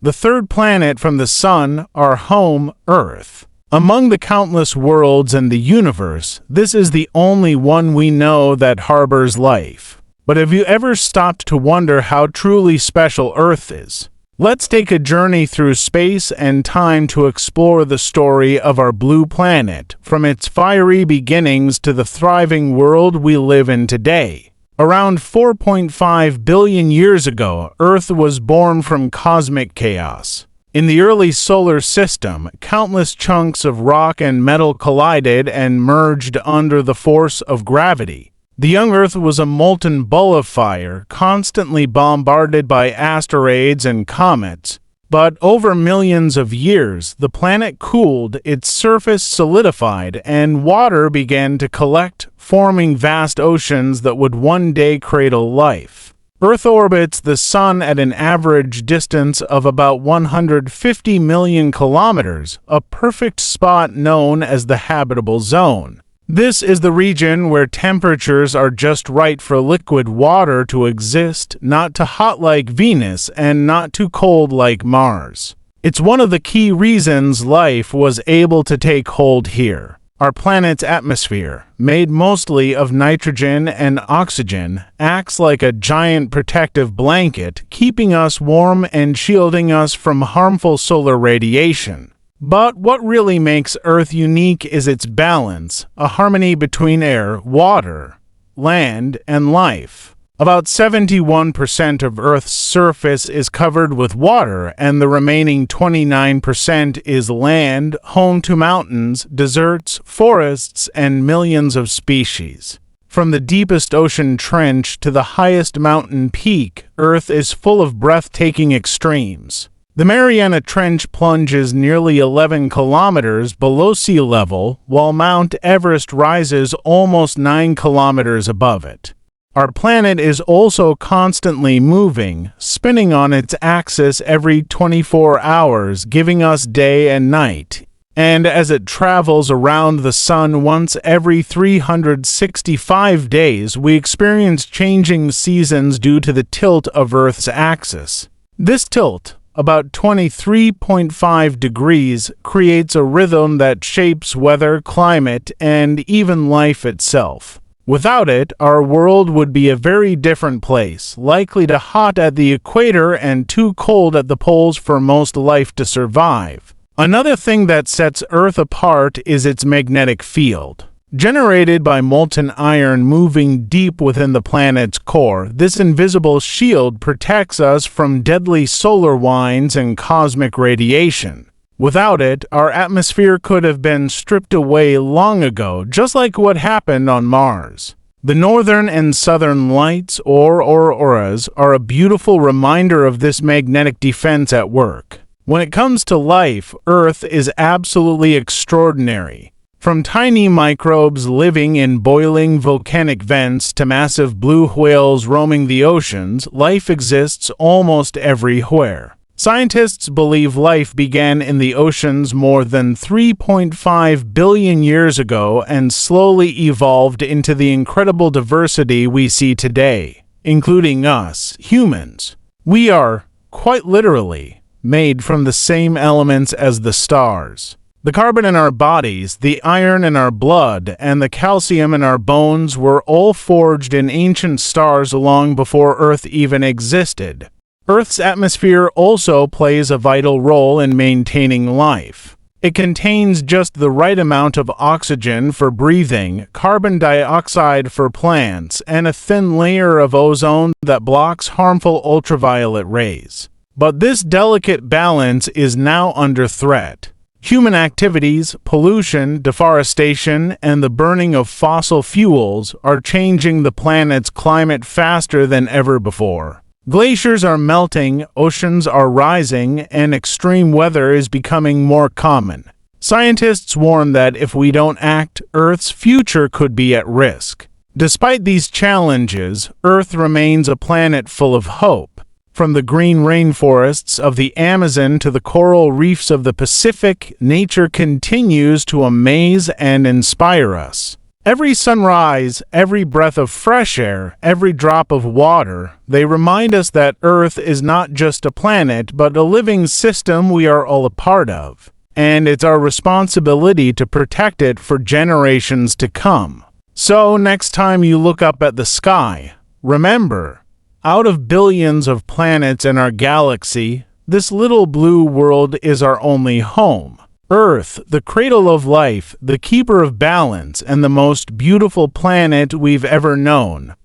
the third planet from the Sun, our home, Earth. Among the countless worlds in the universe, this is the only one we know that harbors life. But have you ever stopped to wonder how truly special Earth is? Let's take a journey through space and time to explore the story of our blue planet, from its fiery beginnings to the thriving world we live in today. Around 4.5 billion years ago, Earth was born from cosmic chaos. In the early solar system, countless chunks of rock and metal collided and merged under the force of gravity. The young Earth was a molten ball of fire, constantly bombarded by asteroids and comets. But over millions of years, the planet cooled, its surface solidified, and water began to collect, forming vast oceans that would one day cradle life. Earth orbits the Sun at an average distance of about 150 million kilometers, a perfect spot known as the habitable zone. This is the region where temperatures are just right for liquid water to exist, not too hot like Venus and not too cold like Mars. It's one of the key reasons life was able to take hold here. Our planet's atmosphere, made mostly of nitrogen and oxygen, acts like a giant protective blanket, keeping us warm and shielding us from harmful solar radiation. But what really makes Earth unique is its balance, a harmony between air, water, land, and life. About 71% of Earth's surface is covered with water, and the remaining 29% is land, home to mountains, deserts, forests, and millions of species. From the deepest ocean trench to the highest mountain peak, Earth is full of breathtaking extremes. The Mariana Trench plunges nearly 11 kilometers below sea level, while Mount Everest rises almost 9 kilometers above it. Our planet is also constantly moving, spinning on its axis every 24 hours, giving us day and night. And as it travels around the Sun once every 365 days, we experience changing seasons due to the tilt of Earth's axis. This tilt, about 23.5 degrees, creates a rhythm that shapes weather, climate, and even life itself. Without it, our world would be a very different place, likely too hot at the equator and too cold at the poles for most life to survive. Another thing that sets Earth apart is its magnetic field. Generated by molten iron moving deep within the planet's core, this invisible shield protects us from deadly solar winds and cosmic radiation. Without it, our atmosphere could have been stripped away long ago, just like what happened on Mars. The northern and southern lights, or auroras, are a beautiful reminder of this magnetic defense at work. When it comes to life, Earth is absolutely extraordinary. From tiny microbes living in boiling volcanic vents to massive blue whales roaming the oceans, life exists almost everywhere. Scientists believe life began in the oceans more than 3.5 billion years ago and slowly evolved into the incredible diversity we see today, including us, humans. We are, quite literally, made from the same elements as the stars. The carbon in our bodies, the iron in our blood, and the calcium in our bones were all forged in ancient stars long before Earth even existed. Earth's atmosphere also plays a vital role in maintaining life. It contains just the right amount of oxygen for breathing, carbon dioxide for plants, and a thin layer of ozone that blocks harmful ultraviolet rays. But this delicate balance is now under threat. Human activities, pollution, deforestation, and the burning of fossil fuels are changing the planet's climate faster than ever before. Glaciers are melting, oceans are rising, and extreme weather is becoming more common. Scientists warn that if we don't act, Earth's future could be at risk. Despite these challenges, Earth remains a planet full of hope. From the green rainforests of the Amazon to the coral reefs of the Pacific, nature continues to amaze and inspire us. Every sunrise, every breath of fresh air, every drop of water, they remind us that Earth is not just a planet, but a living system we are all a part of. And it's our responsibility to protect it for generations to come. So, next time you look up at the sky, remember, out of billions of planets in our galaxy, this little blue world is our only home. Earth, the cradle of life, the keeper of balance, and the most beautiful planet we've ever known.